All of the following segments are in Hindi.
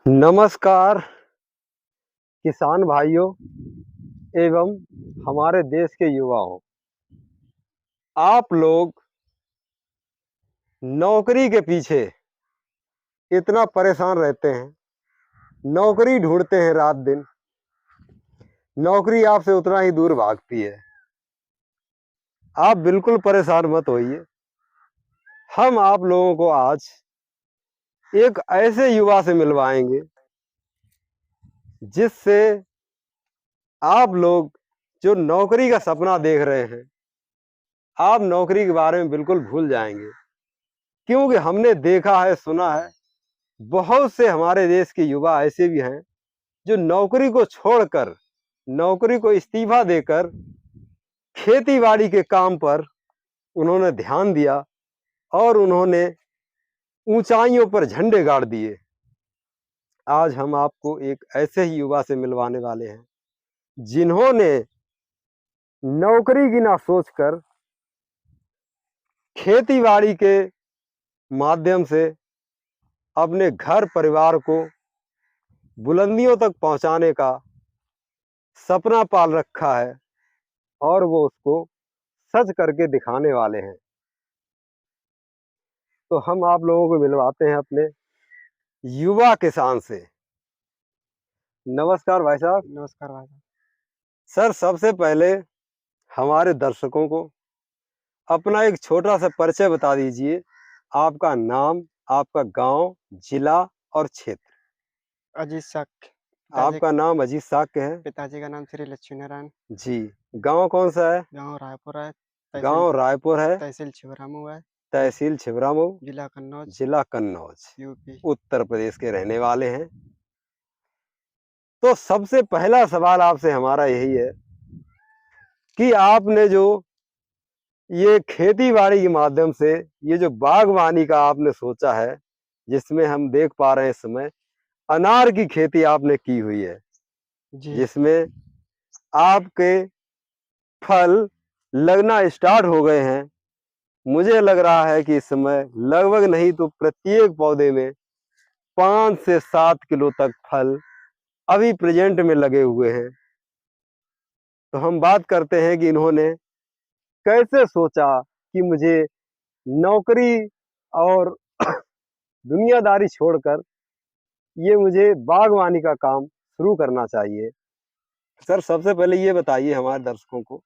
नमस्कार किसान भाइयों एवं हमारे देश के युवाओं। आप लोग नौकरी के पीछे इतना परेशान रहते हैं, नौकरी ढूंढते हैं रात दिन, नौकरी आपसे उतना ही दूर भागती है। आप बिल्कुल परेशान मत होइए। हम आप लोगों को आज एक ऐसे युवा से मिलवाएंगे जिससे आप लोग जो नौकरी का सपना देख रहे हैं, आप नौकरी के बारे में बिल्कुल भूल जाएंगे। क्योंकि हमने देखा है, सुना है, बहुत से हमारे देश के युवा ऐसे भी हैं जो नौकरी को छोड़कर, नौकरी को इस्तीफा देकर खेती बाड़ी के काम पर उन्होंने ध्यान दिया और उन्होंने ऊंचाइयों पर झंडे गाड़ दिए। आज हम आपको एक ऐसे ही युवा से मिलवाने वाले हैं जिन्होंने नौकरी की ना सोचकर खेती बाड़ी के माध्यम से अपने घर परिवार को बुलंदियों तक पहुंचाने का सपना पाल रखा है और वो उसको सच करके दिखाने वाले हैं। तो हम आप लोगों को मिलवाते हैं अपने युवा किसान से। नमस्कार भाई साहब। नमस्कार भाई साहब। सर, सबसे पहले हमारे दर्शकों को अपना एक छोटा सा परिचय बता दीजिए। आपका नाम, आपका गांव, जिला और क्षेत्र। अजीत साक्य। पिताजी आपका नाम अजीत साक्य है। पिताजी का नाम श्री लक्ष्मी नारायण। जी। गांव कौन सा है? गांव रायपुर है। गांव रायपुर है। तहसील छिबरामऊ है। तहसील छिबरामऊ, जिला कन्नौज, जिला कन्नौज, यूपी। उत्तर प्रदेश के रहने वाले हैं। तो सबसे पहला सवाल आपसे हमारा यही है कि आपने जो ये खेती बाड़ी के माध्यम से ये जो बागवानी का आपने सोचा है, जिसमें हम देख पा रहे हैं इस समय अनार की खेती आपने की हुई है, जी। जिसमें आपके फल लगना स्टार्ट हो गए हैं। मुझे लग रहा है कि इस समय लगभग नहीं तो प्रत्येक पौधे में 5 से 7 किलो तक फल अभी प्रेजेंट में लगे हुए हैं। तो हम बात करते हैं कि इन्होंने कैसे सोचा कि मुझे नौकरी और दुनियादारी छोड़कर ये मुझे बागवानी का काम शुरू करना चाहिए। सर, सबसे पहले ये बताइए हमारे दर्शकों को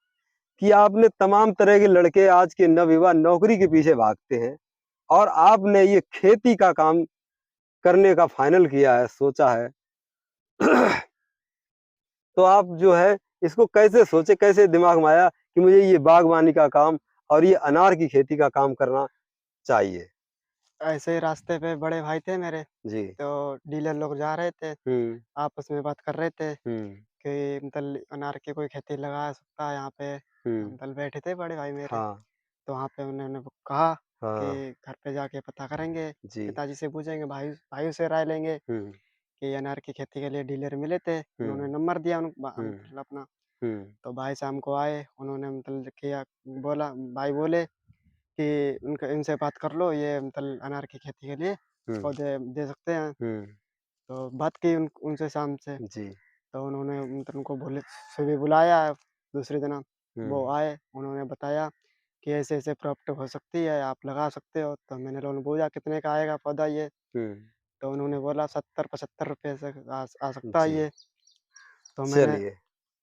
कि आपने तमाम तरह के लड़के, आज के नवयुवा नौकरी के पीछे भागते हैं और आपने ये खेती का काम करने का फाइनल किया है, सोचा है। तो आप जो है इसको कैसे सोचे, कैसे दिमाग में आया कि मुझे ये बागवानी का काम और ये अनार की खेती का काम करना चाहिए? ऐसे ही रास्ते पे बड़े भाई थे मेरे, जी। तो डीलर लोग जा रहे थे, आपस में बात कर रहे थे कि मतलब अनार की कोई खेती लगा सकता है यहाँ पे। तो मतलब बैठे थे बड़े भाई मेरे, हाँ। तो वहाँ पे उन्होंने कहा हाँ। कि घर पे जाके पता करेंगे, जी। पिताजी से पूछेंगे, भाइयों से राय लेंगे कि अनार की खेती के लिए डीलर मिले थे। उन्होंने नंबर दिया मतलब अपना। तो भाई शाम को आए, उन्होंने मतलब किया, बोला भाई बोले कि उनका इनसे बात कर लो, ये मतलब अनार की खेती के लिए पौधे दे सकते हैं। तो बात की उनसे शाम से। जी। तो उन्होंने मतलब उनको बोले सुबह बुलाया दूसरे दिन। वो आए, उन्होंने बताया कि ऐसे-ऐसे प्रॉपर्टी हो सकती है, आप लगा सकते हो। तो मैंने उन्होंने पूछा कितने का आएगा पौधा ये? तो उन्होंने बोला 70-75 रुपए से आ सकता है जी। ये। तो मैंने चलिए,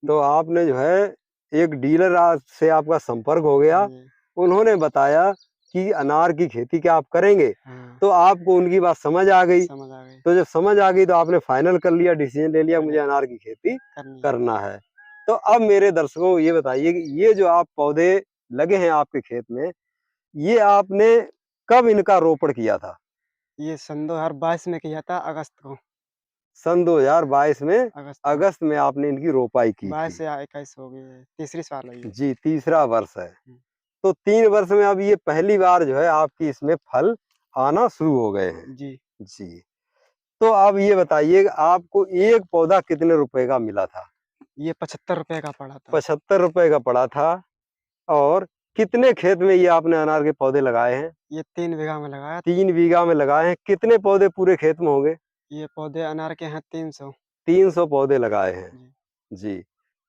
तो आपने जो है एक डीलर से आपका संपर्क हो गया। जी, उन्होंने बताया कि अनार की खेती क्या आप करेंगे, हाँ, तो आपको उनकी बात समझ आ गई। समझ आ गई। तो जब समझ आ गई तो आपने फाइनल कर लिया, डिसीजन ले लिया, मुझे फाइनल अनार की खेती करनी है। करना है। तो अब मेरे दर्शकों को ये बताइए कि ये जो आप पौधे लगे हैं आपके खेत में, ये आपने कब इनका रोपण किया था? ये सन 2022 में किया था, अगस्त को। सन 2022 में अगस्त में अगस्त में आपने इनकी रोपाई की 22 थी। या 21 हो गई है, तीसरी साल है ये। जी, तीसरा वर्ष है। हुँ, तो 3 वर्ष में अब ये पहली बार जो है आपकी इसमें फल आना शुरू हो गए हैं। जी। जी। तो अब ये बताइए कि आपको एक पौधा कितने रुपए का मिला था? ये 75 रुपए का पड़ा था। 75 रुपए का पड़ा था। और कितने खेत में ये आपने अनार के पौधे लगाए हैं? ये 3 बीघा में लगाया। 3 बीघा में लगाए हैं। कितने पौधे पूरे खेत में होंगे? ये पौधे अनार के हैं 300। 300 पौधे लगाए हैं जी। जी।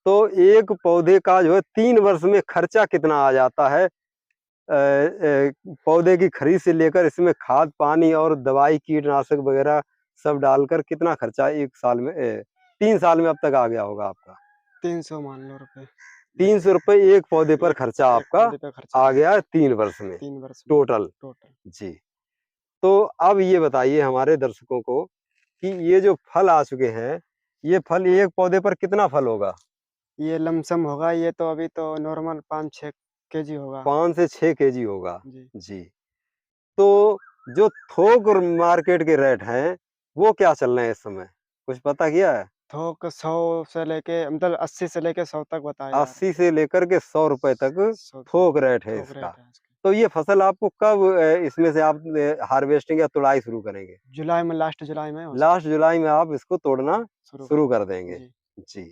तो एक पौधे का जो है 3 वर्ष में खर्चा कितना आ जाता है? पौधे की खरीद से लेकर इसमें खाद पानी और दवाई कीटनाशक वगैरह सब डालकर कितना खर्चा 1 साल में 3 साल में अब तक आ गया होगा आपका? 300 मान लो रुपए। 300 रुपए एक पौधे पर खर्चा एक आपका पौधे पे खर्चा आ गया 3 वर्ष में 3 वर्ष में टोटल। टोटल। जी। तो अब ये बताइए हमारे दर्शकों को कि ये जो फल आ चुके हैं, ये फल एक पौधे पर कितना फल होगा? ये लमसम होगा, ये तो अभी तो नॉर्मल 5-6 केजी होगा। 5 से 6 केजी होगा। जी। जी। तो जो थोक और मार्केट के रेट हैं, वो क्या चल रहे हैं इस समय? कुछ पता किया है? थोक 100 से लेके मतलब 80 से लेके 100 तक बताए जा रहे 80 से लेकर के 100 रुपए तक हैं। 100 थोक रेट है थोक इसका। रेट है इसका। तो ये फसल आपको कब इसमें से आप हार्वेस्टिंग या तुड़ाई शुरू करेंगे? जुलाई में, लास्ट जुलाई में हो लास्ट जुलाई में आप इसको तोड़ना शुरू शुरू कर कर देंगे। जी। जी।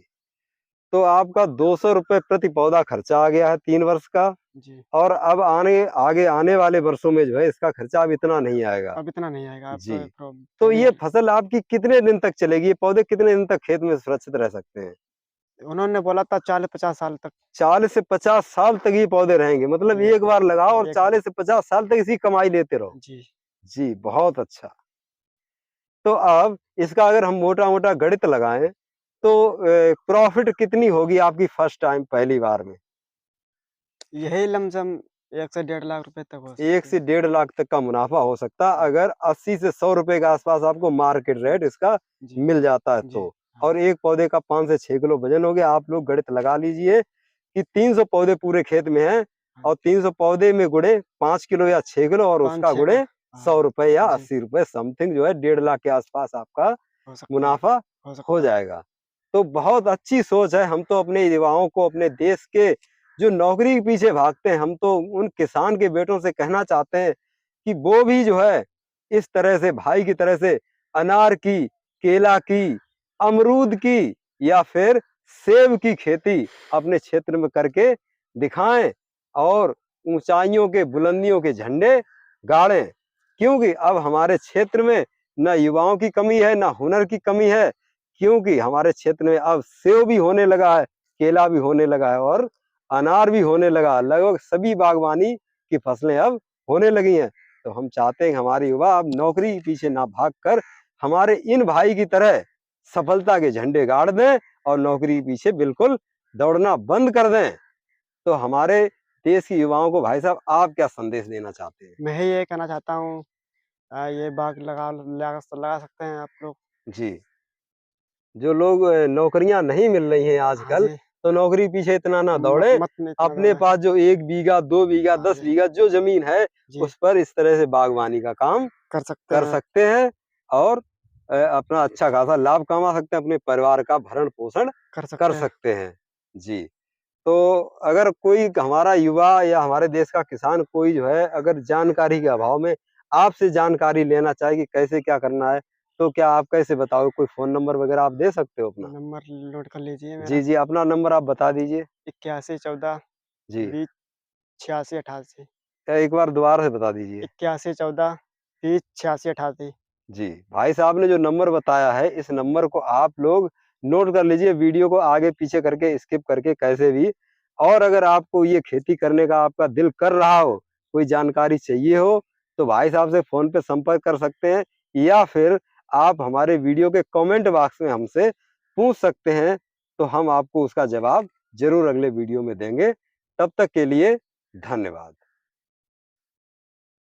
तो आपका 200 रुपए प्रति पौधा खर्चा आ गया है 3 वर्ष का जी। और अब आगे आने वाले वर्षों में जो है इसका खर्चा अब इतना नहीं आएगा। अब इतना नहीं आएगा, अब जी। तो तो थोड़ी ये फसल आपकी कितने दिन तक चलेगी? ये पौधे कितने दिन तक खेत में सुरक्षित रह सकते हैं? उन्होंने बोला था 40-50 साल तक। 40 से 50 साल तक ये पौधे रहेंगे। मतलब एक बार लगाओ और एक 40 से 50 साल तक इसकी कमाई लेते रहो। जी। जी, बहुत अच्छा। तो अब इसका अगर हम मोटा-मोटा गणित लगाएँ तो प्रॉफ़िट कितनी होगी आपकी फर्स्ट टाइम पहली बार में? यही लमसम 1 से 1.5 लाख रुपए तक हो 1 सकती से है। 1.5 लाख तक का मुनाफ़ा हो सकता है अगर 80 से 100 रुपए के आस-पास आपको मार्केट रेट इसका जी। मिल जाता है जी। तो। हाँ। और एक पौधे का 5 से 6 किलो वज़न हो गया। आप लोग गणित लगा लीजिए कि 300 पौधे पूरे खेत में हैं और 300 पौधे में गुणे 5 किलो या 6 किलो और उसका 5-6 गुणे का 100 हाँ। रुपए या जी। 80 रुपए समथिंग जो है 1.5 लाख के आस-पास आपका हो सकता है, मुनाफ़ा हो हो सकता है। जाएगा। तो बहुत अच्छी सोच है। हम तो अपने युवाओं को अपने देश के जो नौकरी के पीछे भागते हैं, हम तो उन किसान के बेटों से कहना चाहते हैं कि वो भी जो है इस तरह से भाई की तरह से अनार की, केला की, अमरूद की या फिर सेब की खेती अपने क्षेत्र में करके दिखाएँ और ऊँचाइयों के, बुलंदियों के झंडे गाड़ें। क्योंकि अब हमारे क्षेत्र में ना युवाओं की कमी है, ना हुनर की कमी है, क्योंकि हमारे क्षेत्र में अब सेब भी होने लगा है, केला भी होने लगा है और अनार भी होने लगा। लगभग सभी बागवानी की फसलें अब होने लगी हैं। तो हम चाहते हैं हमारे युवा अब नौकरी के पीछे ना भागकर हमारे इन भाई की तरह सफलता के झंडे गाड़ दें और नौकरी के पीछे बिल्कुल दौड़ना बंद कर दें। तो हमारे देश के युवाओं को भाई साहब आप क्या संदेश देना चाहते हैं? मैं ये कहना चाहता हूँ ये बाग लगा सकते हैं आप लोग। जी। जो लोग नौकरियां नहीं मिल रही हैं हाँ आजकल, जी। तो नौकरी पीछे इतना ना मत दौड़ें। मत नहीं इतना अपने दौड़े। पास जो 1 बीघा, 2 बीघा, हाँ 10 जी। बीघा जो ज़मीन है, जी। उस पर इस तरह से बागवानी का काम कर सकते कर हैं। सकते हैं और अपना अच्छा खासा लाभ कमा सकते हैं, अपने परिवार का भरण-पोषण कर कर सकते हैं। सकते हैं। जी। तो अगर कोई हमारा युवा या हमारे देश का किसान कोई जो है अगर जानकारी के अभाव में आपसे जानकारी लेना चाहे कि कैसे क्या करना है, तो क्या आप कैसे बताओगे? कोई फ़ोन नंबर वगैरह आप दे सकते हो अपना? नंबर नोट कर लीजिए जी, मेरा जी, अपना नंबर आप बता दीजिए। 81 14 जी, 20 86 88। एक बार दोबारा से बता दीजिए। 81 14 20 86 88। जी, भाई साहब ने जो नंबर बताया है, इस नंबर को आप लोग नोट कर लीजिए, वीडियो को आगे-पीछे करके, स्किप करके कैसे भी। और अगर आपको ये खेती करने का आपका दिल कर रहा हो, कोई जानकारी चाहिए हो, तो भाई साहब से फ़ोन पे संपर्क कर सकते हैं या फिर आप हमारे वीडियो के कमेंट बॉक्स में हमसे पूछ सकते हैं, तो हम आपको उसका जवाब ज़रूर अगले वीडियो में देंगे। तब तक के लिए धन्यवाद।